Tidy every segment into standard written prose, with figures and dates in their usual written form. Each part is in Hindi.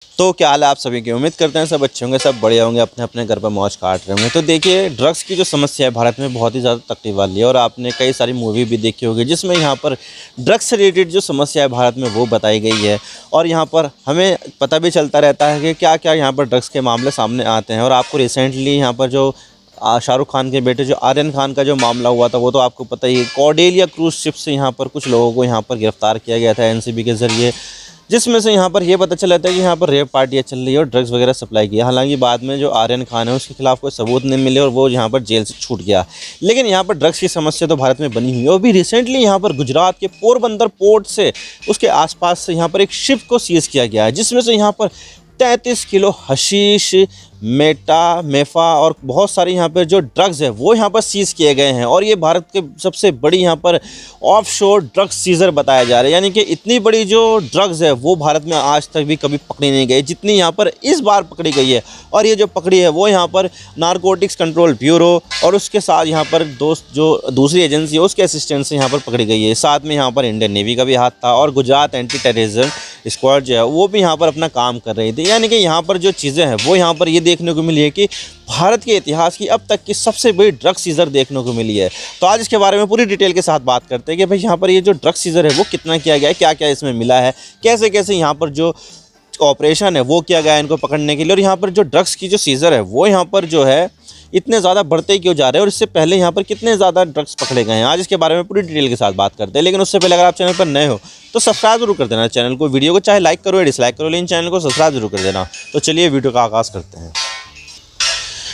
तो क्या हाल है आप सभी की। उम्मीद करते हैं सब अच्छे होंगे, सब बढ़िया होंगे, अपने अपने घर पर मौज काट रहे होंगे। तो देखिए, ड्रग्स की जो समस्या है भारत में बहुत ही ज़्यादा तकलीफ वाली है और आपने कई सारी मूवी भी देखी होगी जिसमें यहाँ पर ड्रग्स से रिलेटेड जो समस्या है भारत में वो बताई गई है। और यहाँ पर हमें पता भी चलता रहता है कि क्या क्या यहाँ पर ड्रग्स के मामले सामने आते हैं। और आपको रिसेंटली यहाँ पर जो शाहरुख खान के बेटे जो आर्यन खान का जो मामला हुआ था वो तो आपको पता ही है। कॉर्डेलिया क्रूज शिप से यहाँ पर कुछ लोगों को यहाँ पर गिरफ्तार किया गया था एनसीबी के ज़रिए, जिसमें से यहाँ पर ये पता चला था कि यहाँ पर रेप पार्टियाँ चल रही है और ड्रग्स वगैरह सप्लाई किया। हालांकि बाद में जो आर्यन खान है उसके खिलाफ कोई सबूत नहीं मिले और वो यहाँ पर जेल से छूट गया। लेकिन यहाँ पर ड्रग्स की समस्या तो भारत में बनी हुई है और भी रिसेंटली यहाँ पर गुजरात के पोरबंदर पोर्ट से उसके आसपास से यहाँ पर एक शिप को सीज किया गया है, जिसमें से यहाँ पर 33 किलो हशीश, मेटा, मेफा और बहुत सारे यहाँ पर जो ड्रग्स है वो यहाँ पर सीज़ किए गए हैं। और ये भारत के सबसे बड़ी यहाँ पर ऑफशोर ड्रग्स सीजर बताया जा रहा है। यानी कि इतनी बड़ी जो ड्रग्स है वो भारत में आज तक भी कभी पकड़ी नहीं गई जितनी यहाँ पर इस बार पकड़ी गई है। और ये जो पकड़ी है वो यहाँ पर नारकोटिक्स कंट्रोल ब्यूरो और उसके साथ यहाँ पर दोस्त जो दूसरी एजेंसी है उसके असिस्टेंट से यहाँ पर पकड़ी गई है। साथ में यहाँ पर इंडियन नेवी का भी हाथ था और गुजरात एंटी टेररिज्म स्क्वाड जो है वो भी यहाँ पर अपना काम कर रही थी। यानी कि यहाँ पर जो चीज़ें हैं वो यहाँ पर ये देखने को मिली है कि भारत के इतिहास की अब तक की सबसे बड़ी ड्रग्स सीजर देखने को मिली है। तो आज इसके बारे में पूरी डिटेल के साथ बात करते हैं कि भाई यहाँ पर ये जो ड्रग्स सीजर है वो कितना किया गया है, क्या क्या इसमें मिला है, कैसे कैसे यहाँ पर जो ऑपरेशन है वो किया गया है इनको पकड़ने के लिए, और यहाँ पर जो ड्रग्स की जो सीजर है वो यहाँ पर जो है इतने ज़्यादा बढ़ते क्यों जा रहे हैं और इससे पहले यहाँ पर कितने ज़्यादा ड्रग्स पकड़े गए हैं। आज इसके बारे में पूरी डिटेल के साथ बात करते हैं। लेकिन उससे पहले अगर आप चैनल पर नए हो तो सब्सक्राइब जरूर कर देना चैनल को। वीडियो को चाहे लाइक करो या डिसलाइक करो, लेकिन चैनल को सब्सक्राइब जरूर कर देना। तो चलिए वीडियो का आगाज़ करते हैं।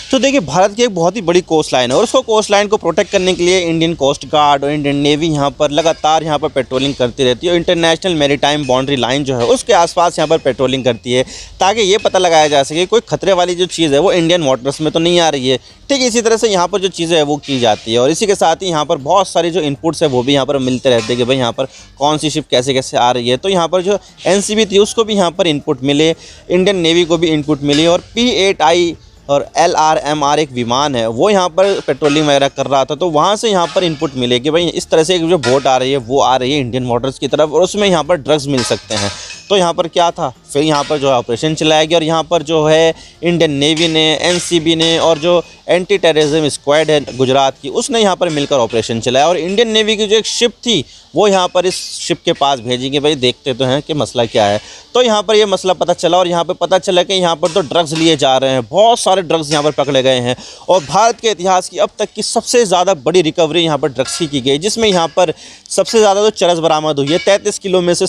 तो देखिए, भारत की एक बहुत ही बड़ी कोस्ट लाइन है और उसको कोस्ट लाइन को प्रोटेक्ट करने के लिए इंडियन कोस्ट गार्ड और इंडियन नेवी यहाँ पर लगातार यहाँ पर पेट्रोलिंग करती रहती है। और इंटरनेशनल मैरीटाइम बाउंड्री लाइन जो है उसके आसपास यहाँ पर पेट्रोलिंग करती है ताकि ये पता लगाया जा सके कोई खतरे वाली जो चीज़ है वो इंडियन वाटर्स में तो नहीं आ रही है। ठीक इसी तरह से यहाँ पर जो चीज़ें है वो की जाती है। और इसी के साथ ही यहाँ पर बहुत सारी जो इनपुट्स है वो भी यहाँ पर मिलते रहते हैं कि भाई यहाँ पर कौन सी शिप कैसे कैसे आ रही है। तो यहाँ पर जो एनसीबी थी उसको भी यहाँ पर इनपुट मिले, इंडियन नेवी को भी इनपुट मिली और P8I और LRMR एक विमान है वो यहाँ पर पेट्रोलिंग वगैरह कर रहा था। तो वहाँ से यहाँ पर इनपुट मिले कि भाई इस तरह से एक जो बोट आ रही है वो आ रही है इंडियन वाटर्स की तरफ और उसमें यहाँ पर ड्रग्स मिल सकते हैं। तो यहाँ पर क्या था, फिर यहाँ पर जो है ऑपरेशन चलाया गया और यहाँ पर जो है इंडियन नेवी ने, एनसीबी ने और जो एंटी टेररिज्म स्क्वाड है गुजरात की उसने यहाँ पर मिलकर ऑपरेशन चलाया। और इंडियन नेवी की जो एक शिप थी वो यहाँ पर इस शिप के पास भेजी कि भाई देखते तो हैं कि मसला क्या है। तो यहाँ पर ये मसला पता चला और यहाँ पर पता चला कि यहाँ पर तो ड्रग्स लिए जा रहे हैं, बहुत सारे ड्रग्स यहाँ पर पकड़े गए हैं। और भारत के इतिहास की अब तक की सबसे ज़्यादा बड़ी रिकवरी यहाँ पर ड्रग्स की गई, जिसमें यहाँ पर सबसे ज़्यादा तो चरस बरामद हुई है। 33 किलो में से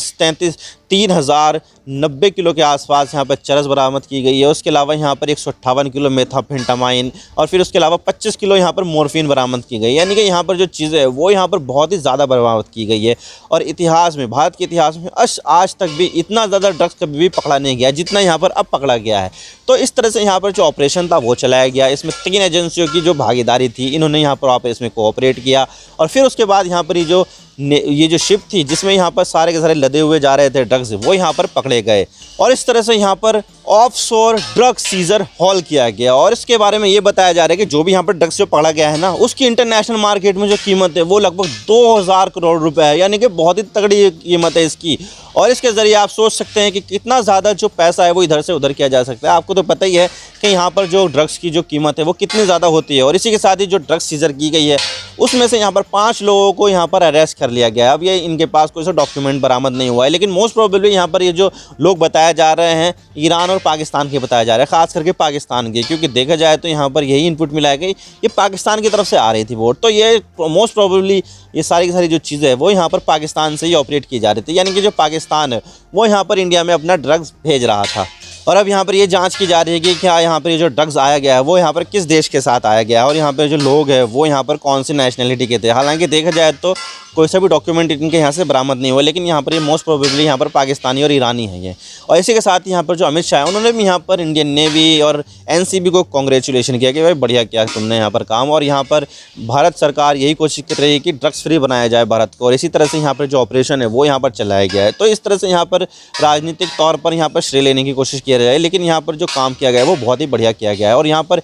3090 किलो के आसपास यहाँ पर चरस बरामद की गई है। उसके अलावा यहाँ पर 158 किलो मेथाम्फेटामाइन और फिर उसके अलावा 25 किलो यहाँ पर मॉर्फिन बरामद की गई। यानी कि यहाँ पर जो चीज़ें है वो यहाँ पर बहुत ही ज़्यादा बरामद की गई है। और इतिहास में, भारत के इतिहास में आज तक भी इतना ज़्यादा ड्रग्स कभी भी पकड़ा नहीं गया जितना यहाँ पर अब पकड़ा गया है। तो इस तरह से यहाँ पर जो ऑपरेशन था वो चलाया गया। इसमें 3 एजेंसियों की जो भागीदारी थी, इन्होंने यहाँ पर ऑपरेशन में कोऑपरेट किया। और फिर उसके बाद यहाँ पर ये जो शिप थी जिसमें यहाँ पर सारे के सारे लदे हुए जा रहे थे ड्रग्स, वो यहाँ पर पकड़े गए। और इस तरह से यहाँ पर ऑफशोर ड्रग सीजर हॉल किया गया। और इसके बारे में ये बताया जा रहा है कि जो भी यहाँ पर ड्रग्स जो पकड़ा गया है ना, उसकी इंटरनेशनल मार्केट में जो कीमत है वो लगभग 2000 करोड़ रुपए है। यानी कि बहुत ही तगड़ी कीमत है इसकी। और इसके ज़रिए आप सोच सकते हैं कि कितना ज़्यादा जो पैसा है वो इधर से उधर किया जा सकता है। आपको तो पता ही है कि यहाँ पर जो ड्रग्स की जो कीमत है वो कितनी ज़्यादा होती है। और इसी के साथ ही जो ड्रग्स सीजर की गई है उसमें से यहाँ पर 5 लोगों को यहाँ पर अरेस्ट कर लिया गया है। अब ये इनके पास कोई सा डॉक्यूमेंट बरामद नहीं हुआ है, लेकिन मोस्ट प्रोबेबली यहाँ पर ये जो लोग बताए जा रहे हैं ईरान और पाकिस्तान के बताया जा रहा है, खास करके पाकिस्तान के, क्योंकि देखा जाए तो यहाँ पर यही इनपुट मिला है कि ये पाकिस्तान की तरफ से आ रही थी वोट। तो ये मोस्ट प्रोबेबली ये सारी की सारी जो चीज़ें हैं वो यहाँ पर पाकिस्तान से ही ऑपरेट की जा रही थी। यानी कि जो पाकिस्तान है वो यहाँ पर इंडिया में अपना ड्रग्स भेज रहा था। और अब यहाँ पर ये जांच की जा रही है कि क्या यहाँ पर ये जो ड्रग्स आया गया है वो यहाँ पर किस देश के साथ आया गया है और यहाँ पर जो लोग हैं वो यहाँ पर कौन सी नेशनलिटी के थे। हालांकि देखा जाए तो कोई सा भी डॉक्यूमेंट इनके यहाँ से बरामद नहीं हुआ, लेकिन यहाँ पर ये मोस्ट प्रोबेबली यहाँ पर पाकिस्तानी और ईरानी है ये। और इसी के साथ ही यहाँ पर जो अमित शाह है उन्होंने भी यहाँ पर इंडियन नेवी और एनसीबी को कॉन्ग्रेचुलेशन किया कि भाई बढ़िया किया तुमने यहाँ पर काम। और यहाँ पर भारत सरकार यही कोशिश कर रही है कि ड्रग्स फ्री बनाया जाए भारत को। और इसी तरह से यहाँ पर जो ऑपरेशन है वो यहाँ पर चलाया गया है। तो इस तरह से यहाँ पर राजनीतिक तौर पर यहाँ पर श्रेय लेने की कोशिश की जाए, लेकिन यहाँ पर जो काम किया गया है वो बहुत ही बढ़िया किया गया है। और यहाँ पर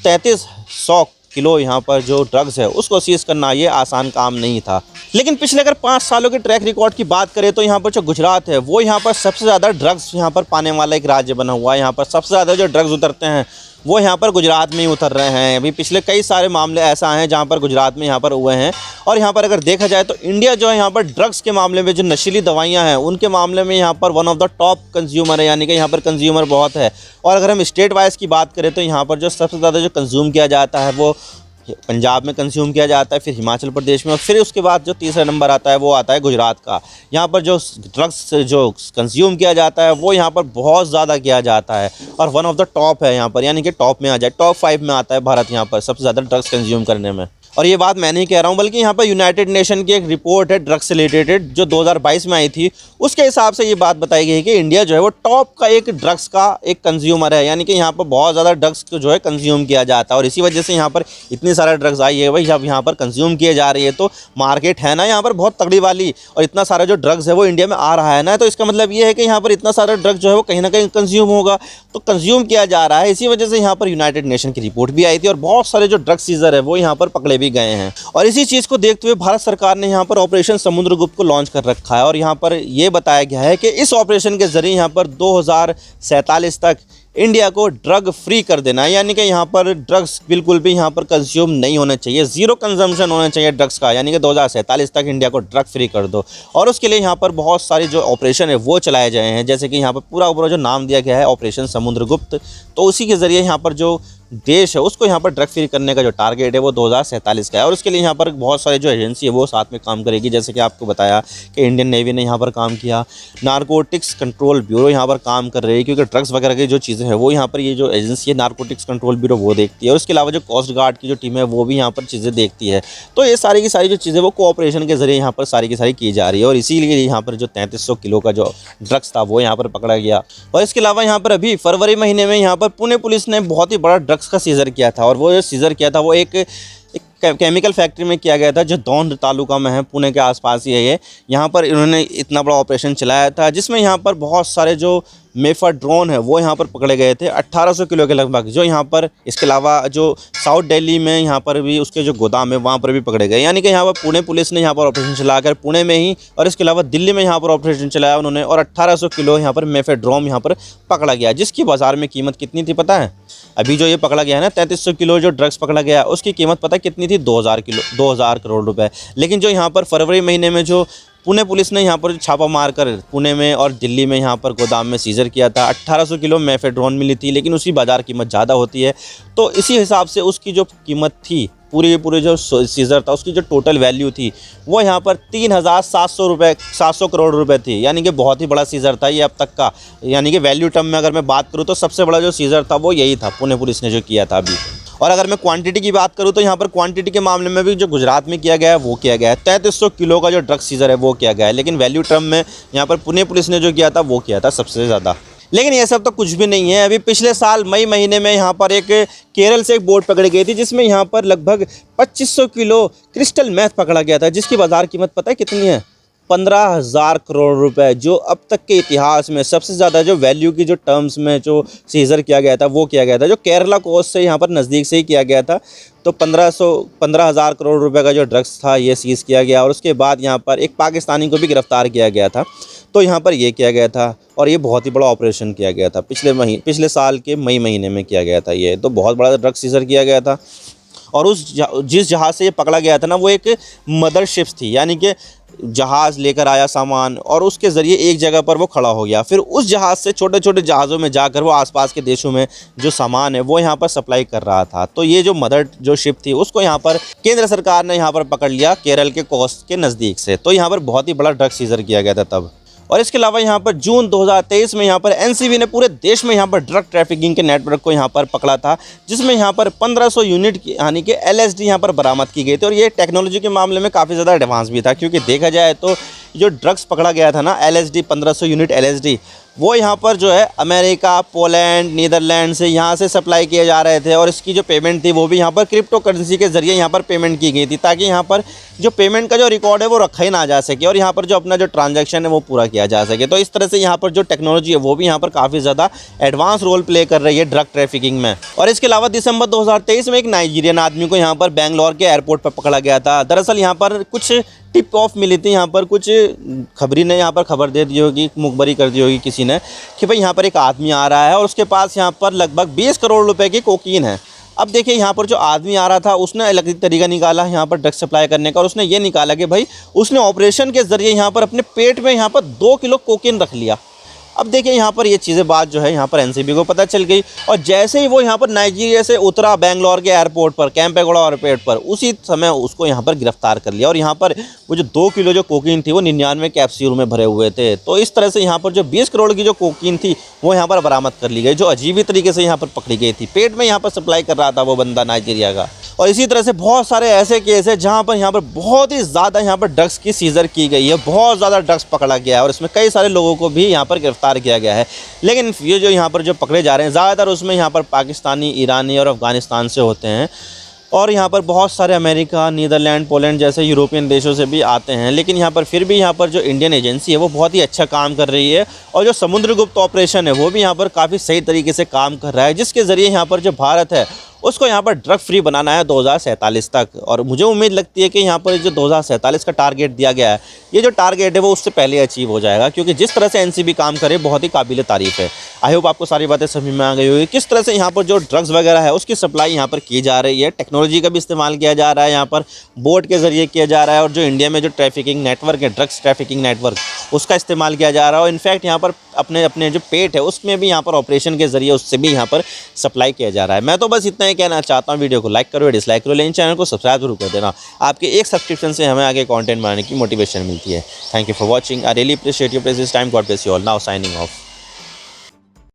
3300 किलो यहाँ पर जो ड्रग्स है उसको सीज करना ये आसान काम नहीं था। लेकिन पिछले अगर 5 सालों के ट्रैक रिकॉर्ड की बात करें तो यहाँ पर जो गुजरात है वो यहाँ पर सबसे ज़्यादा ड्रग्स यहाँ पर पाने वाला एक राज्य बना हुआ है। यहाँ पर सबसे ज़्यादा जो ड्रग्स उतरते हैं वो यहाँ पर गुजरात में ही उतर रहे हैं। अभी पिछले कई सारे मामले ऐसा हैं जहाँ पर गुजरात में यहाँ पर हुए हैं। और यहाँ पर अगर देखा जाए तो इंडिया जो है यहाँ पर ड्रग्स के मामले में, जो नशीली दवाइयाँ हैं उनके मामले में यहाँ पर one of the top consumer है, यानी कि यहाँ पर कंज्यूमर बहुत है। और अगर हम स्टेट वाइज की बात करें तो यहाँ पर जो सबसे ज़्यादा जो कंज्यूम किया जाता है वो पंजाब में कंज्यूम किया जाता है, फिर हिमाचल प्रदेश में, और फिर उसके बाद जो तीसरा नंबर आता है वो आता है गुजरात का। यहाँ पर जो ड्रग्स जो कंज्यूम किया जाता है वो यहाँ पर बहुत ज़्यादा किया जाता है और वन ऑफ द टॉप है यहाँ पर, यानी कि टॉप में आ जाए, टॉप 5 में आता है भारत यहाँ पर सबसे ज़्यादा ड्रग्स कंज्यूम करने में। और ये बात मैं नहीं कह रहा हूँ, बल्कि यहाँ पर यूनाइटेड नेशन की एक रिपोर्ट है ड्रग्स से रिलेटेड जो 2022 में आई थी, उसके हिसाब से ये बात बताई गई है कि इंडिया जो है वो टॉप का एक ड्रग्स का एक कंज्यूमर है, यानी कि यहाँ पर बहुत ज़्यादा ड्रग्स को जो है कंज्यूम किया जाता है। और इसी वजह से यहाँ पर इतनी सारा ड्रग्स आई है भाई, जब यहाँ पर कंज्यूम किए जा रही है तो मार्केट है ना यहाँ पर बहुत तगड़ी वाली, और इतना सारा जो ड्रग्स है वो इंडिया में आ रहा है ना, तो इसका मतलब ये है कि यहाँ पर इतना सारा ड्रग्स जो है वो कहीं ना कहीं कंज्यूम होगा, तो कंज्यूम किया जा रहा है। इसी वजह से यहाँ पर यूनाइटेड नेशन की रिपोर्ट भी आई थी और बहुत सारे जो ड्रग्स सीजर है वो यहाँ पर पकड़े भी गए हैं। और इसी चीज़ को देखते हुए भारत सरकार ने यहाँ पर ऑपरेशन समुद्रगुप्त को लॉन्च कर रखा है। और यहाँ पर ये बताया गया है कि इस ऑपरेशन के ज़रिए यहाँ पर 2047 तक इंडिया को ड्रग फ्री कर देना है, यानी कि यहाँ पर ड्रग्स बिल्कुल भी यहाँ पर कंज्यूम नहीं होने चाहिए, ज़ीरो कंजम्पशन होना चाहिए ड्रग्स का, यानी कि 2047 तक इंडिया को ड्रग फ्री कर दो। और उसके लिए यहाँ पर बहुत सारे जो ऑपरेशन है वो चलाए जाए हैं, जैसे कि यहाँ पर पूरा जो नाम दिया गया है ऑपरेशन समुद्रगुप्त, तो उसी के ज़रिए यहाँ पर जो देश है उसको यहाँ पर ड्रग फ्री करने का जो टारगेट है वो 2047 का है। और उसके लिए यहाँ पर बहुत सारी जो एजेंसी है वो साथ में काम करेगी, जैसे कि आपको बताया कि इंडियन नेवी ने यहाँ पर काम किया, नारकोटिक्स कंट्रोल ब्यूरो यहाँ पर काम कर रही है, क्योंकि ड्रग्स वगैरह की जो चीज़ें हैं वो यहाँ पर ये जो एजेंसी है नारकोटिक्स कंट्रोल ब्यूरो वो देखती है। और उसके अलावा जो कोस्ट गार्ड की जो टीम है वो भी यहाँ पर चीज़ें देखती है। तो ये सारी की सारी जो चीज़ें वो कोऑपरेशन के जरिए यहाँ पर सारी की सारी की जा रही है। और इसीलिए यहाँ पर जो 3300 किलो का जो ड्रग्स था वो यहाँ पर पकड़ा गया। और इसके अलावा यहाँ पर अभी फरवरी महीने में यहाँ पर पुणे पुलिस ने बहुत ही बड़ा ड्रग्स का सीजर किया था। और वो जो सीजर किया था वो एक केमिकल फैक्ट्री में किया गया था जो दौंड तालुका में है, पुणे के आसपास ही है ये। यहाँ पर इन्होंने इतना बड़ा ऑपरेशन चलाया था जिसमें यहाँ पर बहुत सारे जो मेफाड्रोन है वो यहाँ पर पकड़े गए थे 1800 किलो के लगभग, जो यहाँ पर इसके अलावा जो साउथ दिल्ली में यहाँ पर भी उसके जो गोदाम है वहाँ पर भी पकड़े गए। यानी कि यहाँ पर पुणे पुलिस ने यहाँ पर ऑपरेशन चलाकर पुणे में ही और इसके अलावा दिल्ली में यहाँ पर ऑपरेशन चलाया उन्होंने, और 1800 किलो यहाँ पर मेफाड्रोन यहाँ पर पकड़ा गया, जिसकी बाज़ार में कीमत कितनी थी पता है? अभी जो ये पकड़ा गया है ना 3300 किलो जो ड्रग्स पकड़ा गया उसकी कीमत पता है कितनी थी? 2000 करोड़ रुपए। लेकिन जो यहाँ पर फरवरी महीने में जो पुणे पुलिस ने यहाँ पर छापा मारकर पुणे में और दिल्ली में यहाँ पर गोदाम में सीजर किया था, 1800 किलो मेफेड्रोन मिली थी, लेकिन उसकी बाज़ार कीमत ज़्यादा होती है। तो इसी हिसाब से उसकी जो कीमत थी पूरे जो सीजर था उसकी जो टोटल वैल्यू थी वो यहाँ पर 3700 करोड़ रुपए थी, यानी कि बहुत ही बड़ा सीजर था ये अब तक का। यानी कि वैल्यू टर्म में अगर मैं बात करूँ तो सबसे बड़ा जो सीजर था वो यही था, पुणे पुलिस ने जो किया था अभी। और अगर मैं क्वांटिटी की बात करूँ तो यहाँ पर क्वांटिटी के मामले में भी जो गुजरात में किया गया है वो किया गया है, 3300 किलो का जो ड्रग सीजर है वो किया गया है। लेकिन वैल्यू टर्म में यहाँ पर पुणे पुलिस ने जो किया था वो किया था सबसे ज़्यादा। लेकिन ये सब तो कुछ भी नहीं है। अभी पिछले साल मई महीने में यहाँ पर एक केरल से एक बोट पकड़ी गई थी जिसमें यहाँ पर लगभग 2500 किलो क्रिस्टल मैथ पकड़ा गया था, जिसकी बाज़ार कीमत पता है कितनी है? 15,000 करोड़ रुपए, जो अब तक के इतिहास में सबसे ज़्यादा जो वैल्यू की जो टर्म्स में जो सीजर किया गया था वो किया गया था, जो केरला कोस्ट से यहाँ पर नज़दीक से ही किया गया था। तो 15,000 करोड़ रुपए का जो ड्रग्स था ये सीज़ किया गया। और उसके बाद यहाँ पर एक पाकिस्तानी को भी गिरफ्तार किया गया था। तो यहाँ पर ये किया गया था और ये बहुत ही बड़ा ऑपरेशन किया गया था, पिछले साल के मई महीने में किया गया था ये। तो बहुत बड़ा ड्रग सीजर किया गया था। और जिस जहाज़ से ये पकड़ा गया था ना वो एक मदरशिप थी, यानी कि जहाज़ लेकर आया सामान और उसके ज़रिए एक जगह पर वो खड़ा हो गया। फिर उस जहाज़ से छोटे छोटे जहाज़ों में जाकर वो आसपास के देशों में जो सामान है वो यहाँ पर सप्लाई कर रहा था। तो ये जो मदर जो शिप थी उसको यहाँ पर केंद्र सरकार ने यहाँ पर पकड़ लिया केरल के कोस्ट के नज़दीक से। तो यहाँ पर बहुत ही बड़ा ड्रग सीजर किया गया था तब। और इसके अलावा यहाँ पर जून 2023 में यहाँ पर एनसीबी ने पूरे देश में यहाँ पर ड्रग ट्रैफिकिंग के नेटवर्क को यहाँ पर पकड़ा था, जिसमें यहाँ पर 1500 यूनिट यानी कि LSD यहाँ पर बरामद की गई थी। और ये टेक्नोलॉजी के मामले में काफ़ी ज़्यादा एडवांस भी था, क्योंकि देखा जाए तो जो ड्रग्स पकड़ा गया था ना, LSD 1500 यूनिट LSD, वो यहाँ पर जो है अमेरिका, पोलैंड, नीदरलैंड से यहाँ से सप्लाई किए जा रहे थे। और इसकी जो पेमेंट थी वो भी यहाँ पर क्रिप्टो करेंसी के ज़रिए यहाँ पर पेमेंट की गई थी, ताकि यहाँ पर जो पेमेंट का जो रिकॉर्ड है वो रखा ही ना जा सके और यहाँ पर जो अपना जो ट्रांजैक्शन है वो पूरा किया जा सके। तो इस तरह से यहाँ पर जो टेक्नोलॉजी है वो भी यहाँ पर काफ़ी ज़्यादा एडवांस रोल प्ले कर रही है ड्रग ट्रैफिकिंग में। और इसके अलावा दिसंबर 2023 में एक नाइजीरियन आदमी को यहाँ पर बेंगलोर के एयरपोर्ट पर पकड़ा गया था। दरअसल यहाँ पर कुछ टिप ऑफ मिली थी, यहाँ पर कुछ खबरी ने यहाँ पर खबर दे दी होगी, मुखबरी कर दी होगी किसी ने कि भाई यहाँ पर एक आदमी आ रहा है और उसके पास यहाँ पर लगभग 20 करोड़ रुपए की कोकीन है। अब देखिए यहाँ पर जो आदमी आ रहा था उसने अलग तरीका निकाला यहाँ पर ड्रग सप्लाई करने का, और उसने ये निकाला कि भाई उसने ऑपरेशन के ज़रिए यहाँ पर अपने पेट में यहाँ पर 2 किलो कोकीन रख लिया। अब देखिए यहाँ पर ये चीज़ें बात जो है यहाँ पर एनसीबी को पता चल गई, और जैसे ही वो यहाँ पर नाइजीरिया से उतरा बेंगलोर के एयरपोर्ट पर, कैंपेगौड़ा एयरपोर्ट पर, उसी समय उसको यहाँ पर गिरफ्तार कर लिया। और यहाँ पर वो जो 2 किलो जो कोकीन थी वो 99 कैप्सूल में भरे हुए थे। तो इस तरह से यहाँ पर जो 20 करोड़ की जो कोकीन थी वो यहाँ पर बरामद कर ली गई, जो अजीब तरीके से यहाँ पर पकड़ी गई थी। पेट में यहाँ पर सप्लाई कर रहा था वो बंदा नाइजीरिया का। और इसी तरह से बहुत सारे ऐसे केस है जहाँ पर यहाँ पर बहुत ही ज़्यादा यहाँ पर ड्रग्स की सीजर की गई है, बहुत ज़्यादा ड्रग्स पकड़ा गया है और इसमें कई सारे लोगों को भी यहाँ पर गिरफ्तार किया गया है। लेकिन ये जो यहाँ पर जो पकड़े जा रहे हैं ज़्यादातर उसमें यहाँ पर पाकिस्तानी, ईरानी और अफ़गानिस्तान से होते हैं, और यहाँ पर बहुत सारे अमेरिका, नीदरलैंड, पोलैंड जैसे यूरोपियन देशों से भी आते हैं। लेकिन यहाँ पर फिर भी यहाँ पर जो इंडियन एजेंसी है वो बहुत ही अच्छा काम कर रही है, और जो समुद्रगुप्त ऑपरेशन है वो भी यहाँ पर काफ़ी सही तरीके से काम कर रहा है, जिसके ज़रिए यहाँ पर जो भारत है उसको यहाँ पर ड्रग फ्री बनाना है 2047 तक। और मुझे उम्मीद लगती है कि यहाँ पर जो 2047 का टारगेट दिया गया है, ये जो टारगेट है वो उससे पहले अचीव हो जाएगा, क्योंकि जिस तरह से एनसीबी काम करे बहुत ही काबिल तारीफ़ है। आई होप आपको सारी बातें समझ में आ गई होगी किस तरह से यहाँ पर जो ड्रग्स वगैरह है उसकी सप्लाई यहाँ पर की जा रही है। टेक्नोलॉजी का भी इस्तेमाल किया जा रहा है, यहाँ पर बोट के ज़रिए किया जा रहा है, और जो इंडिया में जो ट्रैफिकिंग नेटवर्क है, ड्रग्स ट्रैफिकिंग नेटवर्क, उसका इस्तेमाल किया जा रहा है। और इनफैक्ट यहाँ पर अपने जो पेट है उसमें भी यहाँ पर ऑपरेशन के ज़रिए उससे भी यहाँ पर सप्लाई किया जा रहा है। मैं तो बस इतना ही कहना चाहता हूँ, वीडियो को लाइक करो, डिसलाइक करो, लेकिन चैनल को सब्सक्राइब जरूर कर देना। आपके एक सब्सक्रिप्शन से हमें आगे कंटेंट बनाने की मोटिवेशन मिलती है। Thank you for watching. I really appreciate your precious time. God bless you all. Now signing off.